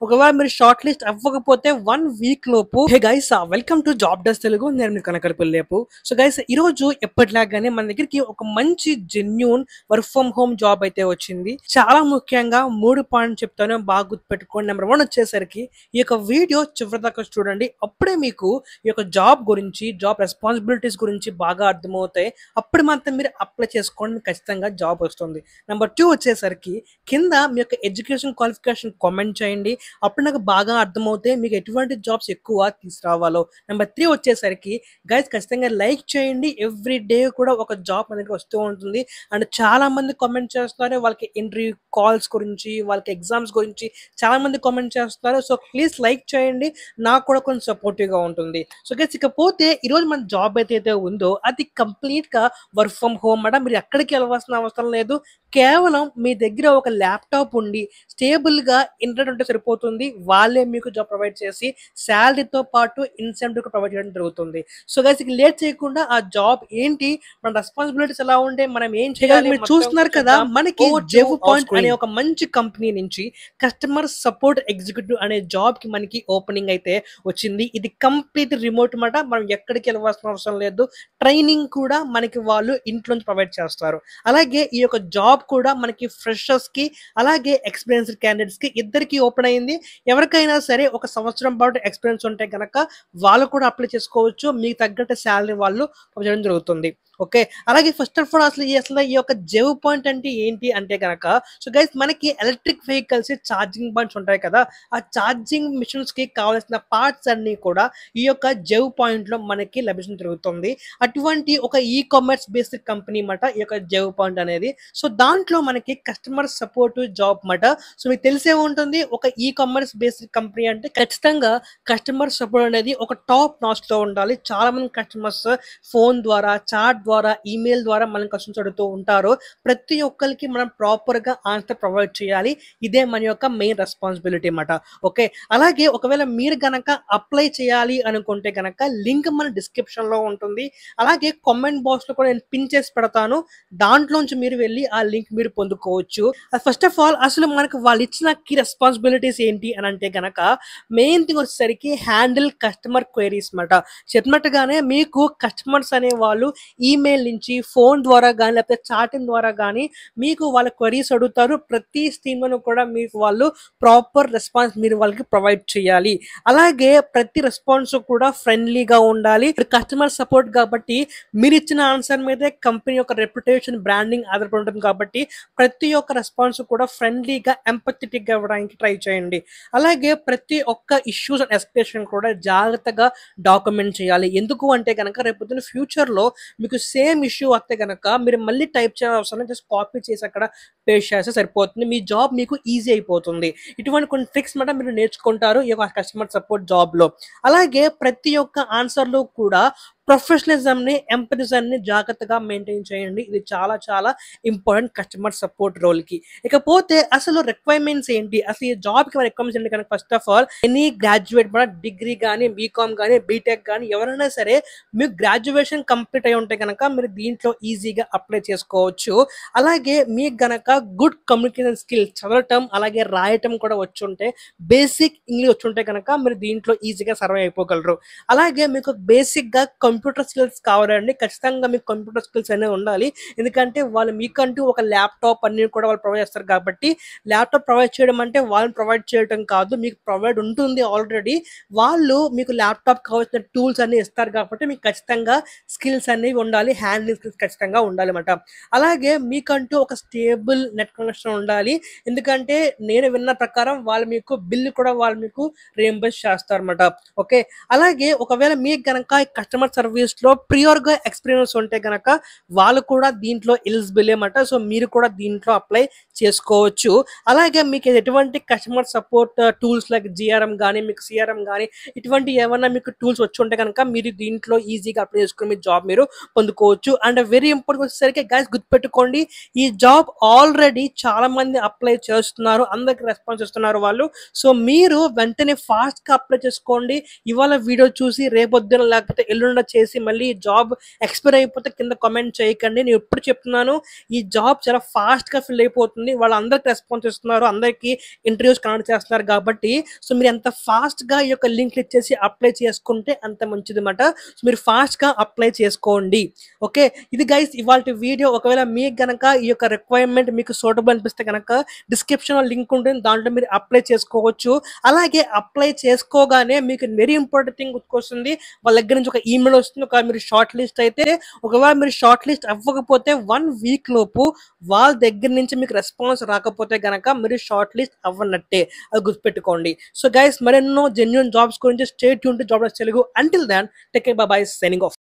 ఒకవేళ మీరు short list అవ్వకపోతే 1 వీక్ లోపు hey guys welcome to job desk Telugu. నేను మీ కనకరపల్లేపు. సో గైస్ ఈ రోజు ఎప్పటిలాగానే మన దగ్గరికి ఒక మంచి genuine work from home job అయితే వచ్చింది. చాలా ముఖ్యంగా 3 పాయింట్ చెప్తాను, బాగా గుర్తుపెట్టుకోండి. నెంబర్ 1 వచ్చేసరికి ఈ యొక్క వీడియో చివరిదాకా చూడండి. అప్పుడే మీకు ఈ యొక్క జాబ్ గురించి, జాబ్ రెస్పాన్సిబిలిటీస్ గురించి బాగా అర్థమవుతాయి. అప్పుడు మాత్రం మీరు అప్లై చేసుకోండి, ఖచ్చితంగా జాబ్ వస్తుంది. నెంబర్ 2 వచ్చేసరికి కింద మీ యొక్క ఎడ్యుకేషన్ క్వాలిఫికేషన్ కామెంట్ చేయండి. అప్పుడు నాకు బాగా అర్థమవుతాయి మీకు ఎటువంటి జాబ్స్ ఎక్కువ తీసుకురావాలో. నెంబర్ 3 వచ్చేసరికి గైస్ ఖచ్చితంగా లైక్ చేయండి. ఎవ్రీ డే కూడా ఒక జాబ్ అనేది వస్తూ ఉంటుంది. అండ్ చాలా మంది కామెంట్ చేస్తున్నారు వాళ్ళకి ఇంటర్వ్యూ కాల్స్ గురించి, వాళ్ళకి ఎగ్జామ్స్ గురించి చాలా మంది కామెంట్ చేస్తున్నారు. సో ప్లీజ్ లైక్ చేయండి, నాకు కూడా కొంచెం సపోర్టివ్గా ఉంటుంది. సో గైస్ ఇకపోతే ఈరోజు మన జాబ్ అయితే ఉందో అది కంప్లీట్గా వర్క్ ఫ్రమ్ హోమ్ అన్నమాట. మీరు ఎక్కడికి వెళ్ళవలసిన అవసరం లేదు. కేవలం మీ దగ్గర ఒక ల్యాప్టాప్ ఉండి స్టేబుల్గా ఇంటర్నెట్ ఉంటే సరిపోతుంది. వాళ్ళే మీకు జాబ్ ప్రొవైడ్ చేసి శాలరీతో పాటు ఇన్సెంటివ్ ప్రొవైడ్ చేయడం జరుగుతుంది. సో గైస్ ఇక లేట్ చేయకుండా ఆ జాబ్ ఏంటి, మన రెస్పాన్సిబిలిటీస్ ఎలా ఉంటే మనం ఏం చేయాలి మీరు చూస్తున్నారు కదా. మనకి జెవ్ పాయింట్ అనే ఒక మంచి కంపెనీ నుంచి కస్టమర్ సపోర్ట్ ఎగ్జిక్యూటివ్ అనే జాబ్ కి మనకి ఓపెనింగ్ అయితే వచ్చింది. ఇది కంప్లీట్ రిమోట్ మాట, మనం ఎక్కడికి వెళ్ళవలసిన అవసరం లేదు. ట్రైనింగ్ కూడా మనకి వాళ్ళు ఇంట్లో ప్రొవైడ్ చేస్తారు. అలాగే ఈ యొక్క జాబ్ కూడా మనకి ఫ్రెషర్స్ కి అలాగే ఎక్స్పీరియన్స్డ్ క్యాండిడేట్స్ కి ఇద్దరికి ఓపెన్ అయింది. ఎవరికైనా సరే ఒక సంవత్సరం పాటు ఎక్స్పీరియన్స్ ఉంటే కనుక వాళ్ళు కూడా అప్లై చేసుకోవచ్చు. మీకు తగ్గట్టు శాలరీ వాళ్ళు చేయడం జరుగుతుంది. ఓకే, అలాగే ఫస్ట్ ఆఫ్ ఆల్ అసలు ఈ యొక్క జెవ్ పాయింట్ అంటే ఏంటి అంటే కనుక, సో గైస్ మనకి ఎలక్ట్రిక్ వెహికల్స్ ఛార్జింగ్ పాయింట్స్ ఉంటాయి కదా, ఆ ఛార్జింగ్ మిషన్స్ కి కావాల్సిన పార్ట్స్ అన్ని కూడా ఈ యొక్క జెవ్ పాయింట్ లో మనకి లభించడం జరుగుతుంది. అటువంటి ఒక ఈ కామర్స్ బేస్డ్ కంపెనీ మాట ఈ యొక్క జెవ్ పాయింట్ అనేది. సో దాంట్లో మనకి కస్టమర్ సపోర్ట్ జాబ్ మాట. సో మీకు తెలిసే ఉంటుంది, ఒక ఈ కామర్స్ బేస్డ్ కంపెనీ అంటే ఖచ్చితంగా కస్టమర్ సపోర్ట్ అనేది ఒక టాప్ నాచ్ లో ఉండాలి. చాలా మంది కస్టమర్స్ ఫోన్ ద్వారా, చాట్ ద్వారా, ఈమెయిల్ ద్వారా మనం కస్టమర్స్ అడుగుతూ ఉంటారు. ప్రతి ఒక్కరికి మనం ప్రాపర్ గా ఆన్సర్ ప్రొవైడ్ చేయాలి. ఇదే మన యొక్క మెయిన్ రెస్పాన్సిబిలిటీ అన్నమాట. ఓకే, అలాగే ఒకవేళ మీరు గనక అప్లై చేయాలి అనుకుంటే గనక లింక్ మన డిస్క్రిప్షన్ లో ఉంటుంది. అలాగే కామెంట్ బాక్స్ లో కూడా నేను పిన్ చేసి పెడతాను. దాంట్లోంచి మీరు వెళ్ళి ఆ లింక్ మీరు పొందుకోవచ్చు. ఫస్ట్ ఆఫ్ ఆల్ అసలు మనకు వాళ్ళు ఇచ్చిన కీ రెస్పాన్సిబిలిటీస్ ఏంటి అని అంటే గనక మెయిన్ థింగ్ వచ్చేసరికి హ్యాండిల్ కస్టమర్ క్వైరీస్ మాట. చెప్పినట్టుగానే మీకు కస్టమర్స్ అనే వాళ్ళు ఈమెయిల్ నుంచి, ఫోన్ ద్వారా కానీ లేకపోతే చాటింగ్ ద్వారా కానీ మీకు వాళ్ళ క్వరీస్ అడుగుతారు. ప్రతి స్కీమ్ను కూడా మీకు వాళ్ళు ప్రాపర్ రెస్పాన్స్ మీరు వాళ్ళకి ప్రొవైడ్ చేయాలి. అలాగే ప్రతి రెస్పాన్స్ కూడా ఫ్రెండ్లీగా ఉండాలి. కస్టమర్ సపోర్ట్ కాబట్టి మీరు ఇచ్చిన ఆన్సర్ మీదే కంపెనీ యొక్క రెప్యుటేషన్, బ్రాండింగ్ ఆధారపడి ఉంటుంది. కాబట్టి ప్రతి ఒక్క రెస్పాన్స్ కూడా ఫ్రెండ్లీగా, ఎంపథెటిక్ గా ఇవ్వడానికి ట్రై చేయండి. అలాగే ప్రతి ఒక్క ఇష్యూస్ అండ్ ఎక్స్ప్రెషన్ కూడా జాగ్రత్తగా డాక్యుమెంట్ చేయాలి. ఎందుకు అంటే కనుక రేపు ఫ్యూచర్ లో మీకు సేమ్ ఇష్యూ వస్తే కనుక మీరు మళ్ళీ టైప్ చేయాల్సిన అవసరం, జస్ట్ కాపీ చేసి అక్కడ పేస్ట్ చేస్తే సరిపోతుంది. మీ జాబ్ మీకు ఈజీ అయిపోతుంది. ఇటువంటి కొన్ని ట్రిక్స్ మాట మీరు నేర్చుకుంటారు ఈ యొక్క కస్టమర్ సపోర్ట్ జాబ్ లో. అలాగే ప్రతి ఒక్క ఆన్సర్ లో కూడా ప్రొఫెషనలిజం ని, ఎంపథిజం ని జాగ్రత్తగా మెయింటైన్ చేయండి. ఇది చాలా చాలా ఇంపార్టెంట్ కస్టమర్ సపోర్ట్ రోల్ కి. ఇకపోతే అసలు రిక్వైర్మెంట్స్ ఏంటి, అసలు ఈ జాబ్ కి రిక్వైర్మెంట్స్ ఏంటి కనుక first of all any graduate మన డిగ్రీ కానీ, బీకామ్ కానీ, బీటెక్ కానీ ఎవరైనా సరే మీకు గ్రాడ్యుయేషన్ కంప్లీట్ అయి ఉంటే కనుక మీరు దీంట్లో ఈజీగా అప్లై చేసుకోవచ్చు. అలాగే మీకు గనక గుడ్ కమ్యూనికేషన్ స్కిల్స్, చదవటం అలాగే రాయటం కూడా వచ్చి ఉంటే, బేసిక్ ఇంగ్లీష్ వచ్చి ఉంటే కనుక మీరు దీంట్లో ఈజీగా సర్వే అయిపోగలరు. అలాగే మీకు బేసిక్ గా కంప్యూటర్ స్కిల్స్ కావాలండి. ఖచ్చితంగా మీకు కంప్యూటర్ స్కిల్స్ అనేవి ఉండాలి. ఎందుకంటే వాళ్ళు మీకంటూ ఒక ల్యాప్టాప్ అన్ని కూడా వాళ్ళు ప్రొవైడ్ చేస్తారు. కాబట్టి ల్యాప్టాప్ ప్రొవైడ్ చేయడం అంటే వాళ్ళని ప్రొవైడ్ చేయడం కాదు, మీకు ప్రొవైడ్ ఉంటుంది ఆల్రెడీ. వాళ్ళు మీకు ల్యాప్టాప్ కావాల్సిన టూల్స్ అన్ని ఇస్తారు. కాబట్టి మీకు ఖచ్చితంగా స్కిల్స్ అనేవి ఉండాలి, హ్యాండ్లింగ్ స్కిల్స్ ఖచ్చితంగా ఉండాలి అన్నమాట. అలాగే మీకంటూ ఒక స్టేబుల్ నెట్ కనెక్షన్ ఉండాలి. ఎందుకంటే నేను విన్న ప్రకారం వాళ్ళు మీకు బిల్లు కూడా వాళ్ళు మీకు రీఎంబర్స్ చేస్తారు అన్నమాట. ఓకే, అలాగే ఒకవేళ మీకు గనక కస్టమర్ సర్వీస్ లో ప్రియర్ గా ఎక్స్పీరియన్స్ ఉంటే గనక వాళ్ళు కూడా దీంట్లో ఎలిజిబుల్ అన్నమాట. సో మీరు కూడా దీంట్లో అప్లై చేసుకోవచ్చు. అలాగే మీకు ఎటువంటి customer support tools like GRM కానీ, మీకు సిఆర్ఎం కానీ ఇటువంటి ఏమైనా మీకు టూల్స్ వచ్చి ఉంటే కనుక మీరు దీంట్లో ఈజీగా అప్లై చేసుకుని మీ జాబ్ మీరు పొందుకోవచ్చు. అండ్ వెరీ ఇంపార్టెంట్ వచ్చేసరికి గైస్ గుర్తుపెట్టుకోండి, ఈ జాబ్ ఆల్రెడీ చాలా మంది అప్లై చేస్తున్నారు, అందరికి రెస్పాన్స్ ఇస్తున్నారు వాళ్ళు. సో మీరు వెంటనే ఫాస్ట్ గా అప్లై చేసుకోండి. ఇవాళ వీడియో చూసి రేపొద్దున లేకపోతే ఎల్లుండ చేసి మళ్ళీ జాబ్ ఎక్స్పైర్ అయిపోతే కింద కామెంట్ చేయకండి. నేను ఎప్పుడు చెప్తున్నాను, ఈ జాబ్ చాలా ఫాస్ట్‌గా ఫిల్ అయిపోతుంది. వాళ్ళందరికి రెస్పాన్స్ ఇస్తున్నారు. అందరికీ ఇంటర్వ్యూస్ కండక్ట్ చేస్తున్నారు కాబట్టి సో మీరు ఎంత ఫాస్ట్‌గా ఈ యొక్క లింక్ క్లిక్ చేసి అప్లై చేసుకుంటే అంత మంచిదన్నమాట. సో మీరు ఫాస్ట్‌గా అప్లై చేసుకోండి. ఓకే. ఇది గైస్ ఇవాల్టి వీడియో. ఒకవేళ మీకు గనక ఈ యొక్క రిక్వైర్మెంట్ మీకు సూటబుల్ అనిపిస్తే గనక డిస్క్రిప్షన్‌లో లింక్ ఉంటుంది. దాంట్లో మీరు అప్లై చేసుకోవచ్చు. అలాగే అప్లై చేసుకోగానే మీకు వెరీ ఇంపార్టెంట్ థింగ్ గుర్తుకొస్తుంది. వాళ్ళ దగ్గర నుంచి ఒక ఈమెయిల్ వస్తుంది. ఒకవేళ మీరు షార్ట్ లిస్ట్ అయితే, ఒకవేళ మీరు షార్ట్ లిస్ట్ అవ్వకపోతే 1 వీక్ లోపు వాళ్ళ దగ్గర నుంచి మీకు రెస్పాన్స్ రాకపోతే గనక మీరు షార్ట్ లిస్ట్ అవ్వనట్టే. అది గుర్తుపెట్టుకోండి. సో గైస్ మరెన్నో జెన్యూన్ జాబ్స్ గురించి stay tune to job Telugu. Until then take care, bye bye, signing of.